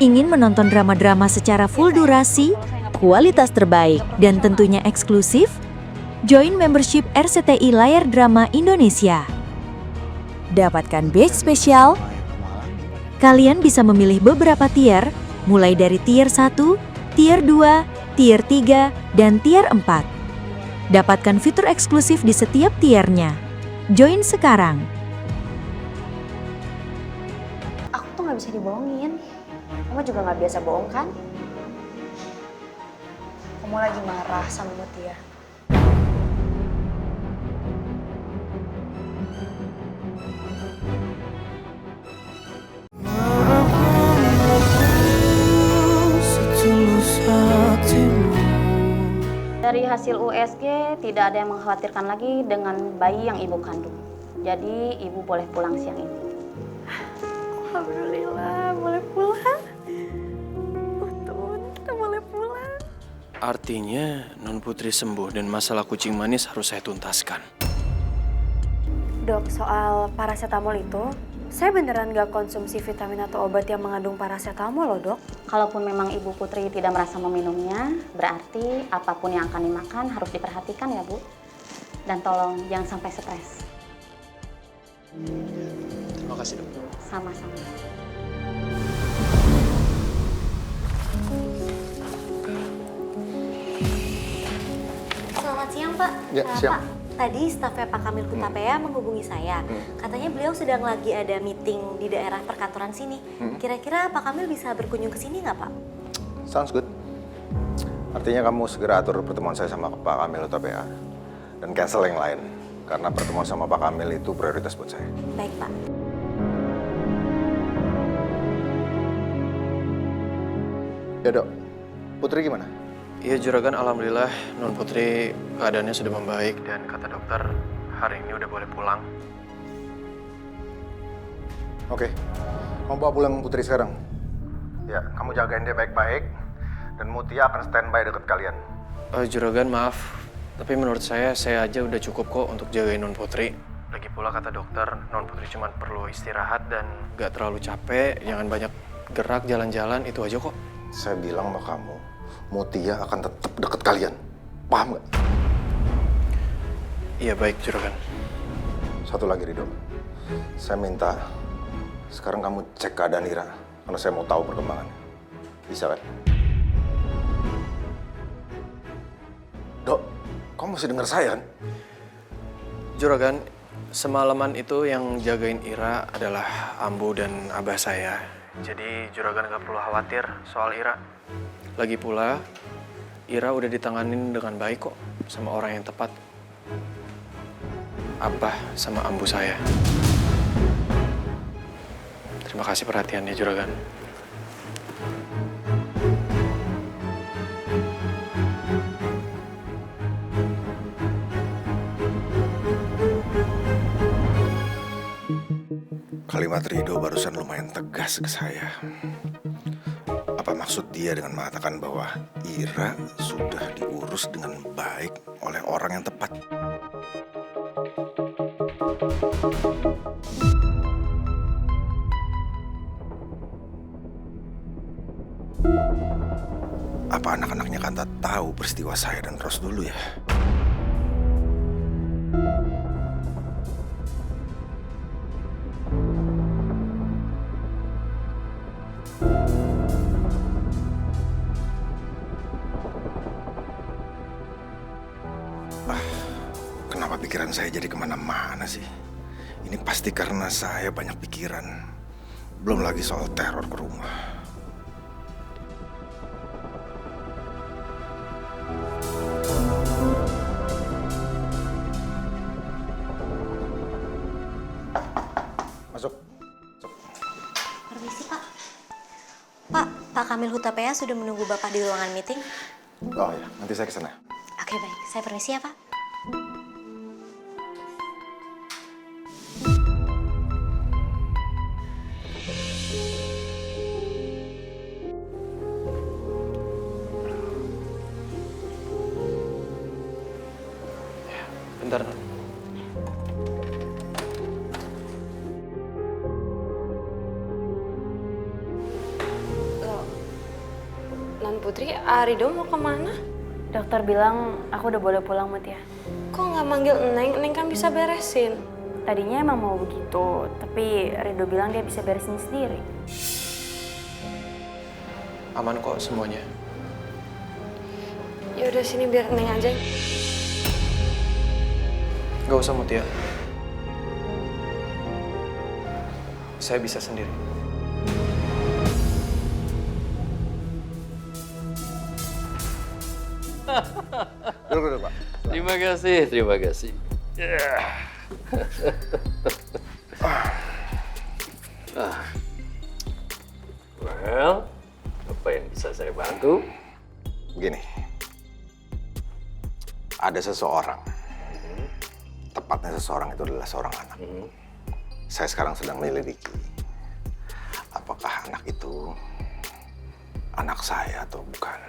Ingin menonton drama-drama secara full durasi, kualitas terbaik, dan tentunya eksklusif? Join membership RCTI Layar Drama Indonesia. Dapatkan batch spesial. Kalian bisa memilih beberapa tier, mulai dari tier 1, tier 2, tier 3, dan tier 4. Dapatkan fitur eksklusif di setiap tiernya. Join sekarang. Aku tuh nggak bisa dibohongin. Kamu juga nggak biasa bohong kan? Kamu lagi marah sama Mutia. Dari hasil USG tidak ada yang mengkhawatirkan lagi dengan bayi yang ibu kandung. Jadi ibu boleh pulang siang ini. Alhamdulillah, boleh pulang. Betul, kita boleh pulang. Artinya Non Putri sembuh dan masalah kucing manis harus saya tuntaskan. Dok, soal paracetamol itu, saya beneran nggak konsumsi vitamin atau obat yang mengandung paracetamol loh, Dok. Kalaupun memang ibu Putri tidak merasa meminumnya, berarti apapun yang akan dimakan harus diperhatikan ya Bu. Dan tolong jangan sampai stres. Terima kasih dok. Sama-sama. Selamat siang, Pak. Ya, siang. Pak, tadi stafnya Pak Kamil Hutapea menghubungi saya. Katanya beliau sedang lagi ada meeting di daerah perkantoran sini. Kira-kira Pak Kamil bisa berkunjung ke sini nggak, Pak? Sounds good. Artinya kamu segera atur pertemuan saya sama Pak Kamil Hutapea dan cancel yang lain. Karena pertemuan sama Pak Kamil itu prioritas buat saya. Baik, Pak. Ya dok, Putri gimana? Iya Juragan, alhamdulillah Non Putri keadaannya sudah membaik dan kata dokter hari ini udah boleh pulang. Oke, kamu bawa pulang Putri sekarang. Ya, kamu jagain dia baik-baik dan Mutia akan standby dekat kalian. Juragan maaf, tapi menurut saya aja udah cukup kok untuk jagain Non Putri. Lagi pula kata dokter, Non Putri cuma perlu istirahat dan gak terlalu capek, jangan banyak gerak, jalan-jalan, itu aja kok. Saya bilang sama kamu, Mutia akan tetap dekat kalian. Paham nggak? Iya baik Juragan. Satu lagi Rido, saya minta sekarang kamu cek keadaan Ira, karena saya mau tahu perkembangannya. Bisa kan? Dok, kamu masih dengar saya kan? Juragan, semalaman itu yang jagain Ira adalah Ambu dan Abah saya. Jadi Juragan gak perlu khawatir soal Ira. Lagi pula, Ira udah ditanganin dengan baik kok sama orang yang tepat. Abah sama Ambu saya. Terima kasih perhatiannya Juragan. Kalimat Rido barusan lumayan tegas ke saya. Apa maksud dia dengan mengatakan bahwa Ira sudah diurus dengan baik oleh orang yang tepat? Apa anak-anaknya Kanta tahu peristiwa saya dan Ros dulu ya? Kenapa pikiran saya jadi kemana-mana sih? Ini pasti karena saya banyak pikiran. Belum lagi soal teror ke rumah. Masuk. Permisi, Pak. Pak Kamil Hutapea sudah menunggu Bapak di ruangan meeting. Oh ya, nanti saya ke sana. Oke, baik. Saya permisi ya, Pak. Bentar, Non. Non Putri, Arido mau kemana? Dokter bilang aku udah boleh pulang, Mutia. Kok nggak manggil Neng? Neng kan bisa beresin. Tadinya emang mau begitu, tapi Rido bilang dia bisa beresin sendiri. Aman kok semuanya. Ya udah sini biar Neng aja. Gak usah Mutia. Saya bisa sendiri. Duduk, Pak. Terima kasih, terima kasih. Well, apa yang bisa saya bantu? Begini, ada seseorang, tepatnya seseorang itu adalah seorang anak. Saya sekarang sedang menyelidiki apakah anak itu anak saya atau bukan.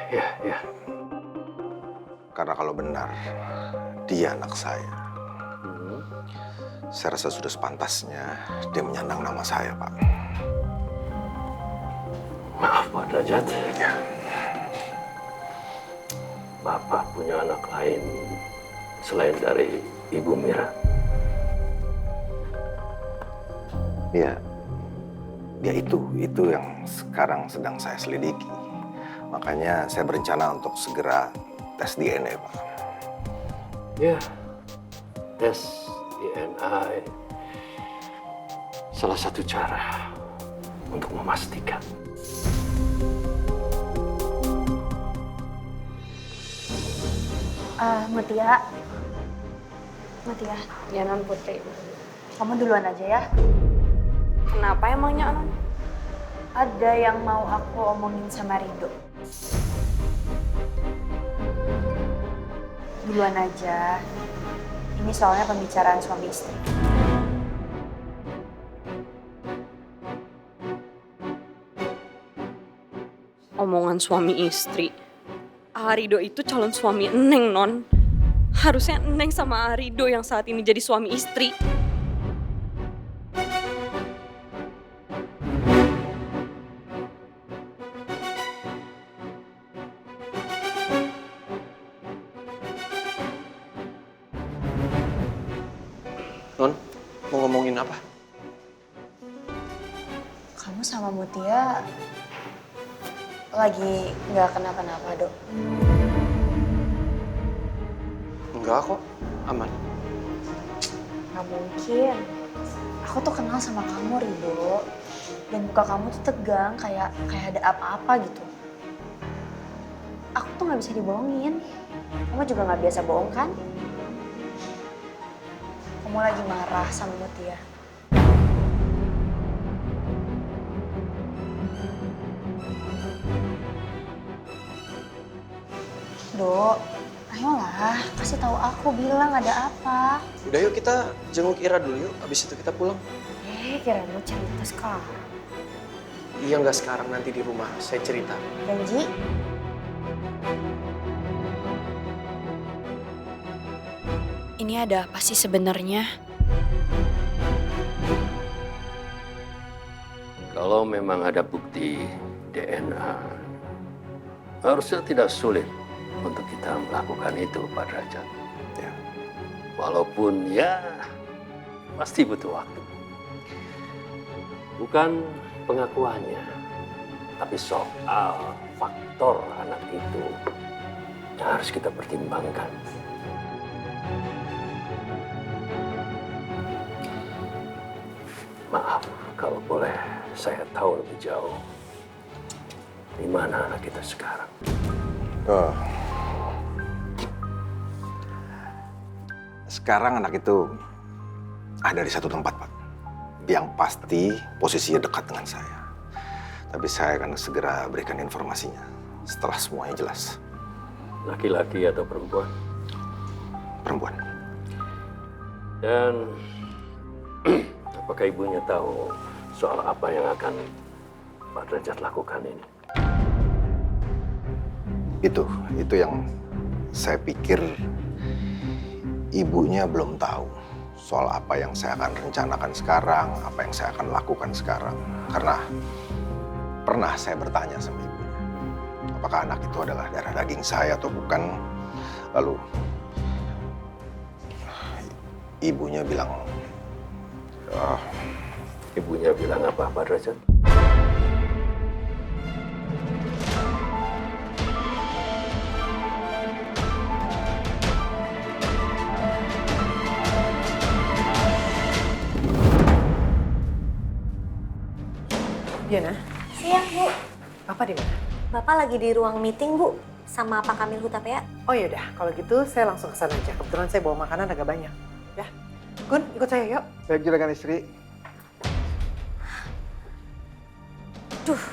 Ya. Karena kalau benar dia anak saya rasa sudah sepantasnya dia menyandang nama saya, Pak. Maaf, Pak Derajat. Ya. Bapak punya anak lain selain dari Ibu Mira. Ya, itu yang sekarang sedang saya selidiki. Makanya saya berencana untuk segera tes DNA, Pak. Ya, tes DNA salah satu cara untuk memastikan. Mutia. Ya Non Putri. Kamu duluan aja ya. Kenapa emangnya Non? Ada yang mau aku omongin sama Rido. Duluan aja. Ini soalnya pembicaraan suami istri. Omongan suami istri. Arido itu calon suami Neng, Non. Harusnya Neng sama Arido yang saat ini jadi suami istri. Non, mau ngomongin apa? Kamu sama Mutia lagi nggak kenapa-napa, Dok? Enggak kok, aman. Nggak mungkin. Aku tuh kenal sama kamu, Rido. Dan muka kamu tuh tegang, kayak ada apa-apa gitu. Aku tuh nggak bisa dibohongin. Kamu juga nggak biasa bohong kan? Kamu lagi marah sama Mutia. Dok, ayolah, kasih tahu aku, bilang ada apa. Udah yuk kita jenguk Ira dulu yuk, abis itu kita pulang. Kira mau cerita sekarang. Iya nggak sekarang, nanti di rumah saya cerita. Janji? Ini ada apa sih sebenarnya? Kalau memang ada bukti DNA, harusnya tidak sulit untuk kita melakukan itu, Pak Derajat. Ya. Walaupun ya pasti butuh waktu. Bukan pengakuannya, tapi soal faktor anak itu yang harus kita pertimbangkan. Maaf, kalau boleh saya tahu lebih jauh di mana anak kita sekarang. Oh. Sekarang anak itu ada di satu tempat, Pak. Yang pasti posisinya dekat dengan saya. Tapi saya akan segera berikan informasinya setelah semuanya jelas. Laki-laki atau perempuan? Perempuan. Dan apakah ibunya tahu soal apa yang akan Pak Derajat lakukan ini? Itu yang saya pikir ibunya belum tahu soal apa yang saya akan rencanakan sekarang, apa yang saya akan lakukan sekarang. Karena pernah saya bertanya sama ibunya, apakah anak itu adalah darah daging saya atau bukan. Lalu ibunya bilang, Ibunya bilang apa, Pak Derajat? Diana, Siang, Bu. Bapak di mana? Bapak lagi di ruang meeting, Bu, sama Pak Kamil Hutapea. Oh yaudah, kalau gitu saya langsung ke sana aja. Kebetulan saya bawa makanan agak banyak. Ya, Gun, ikut saya yuk. Baik, juragan istri. Duh,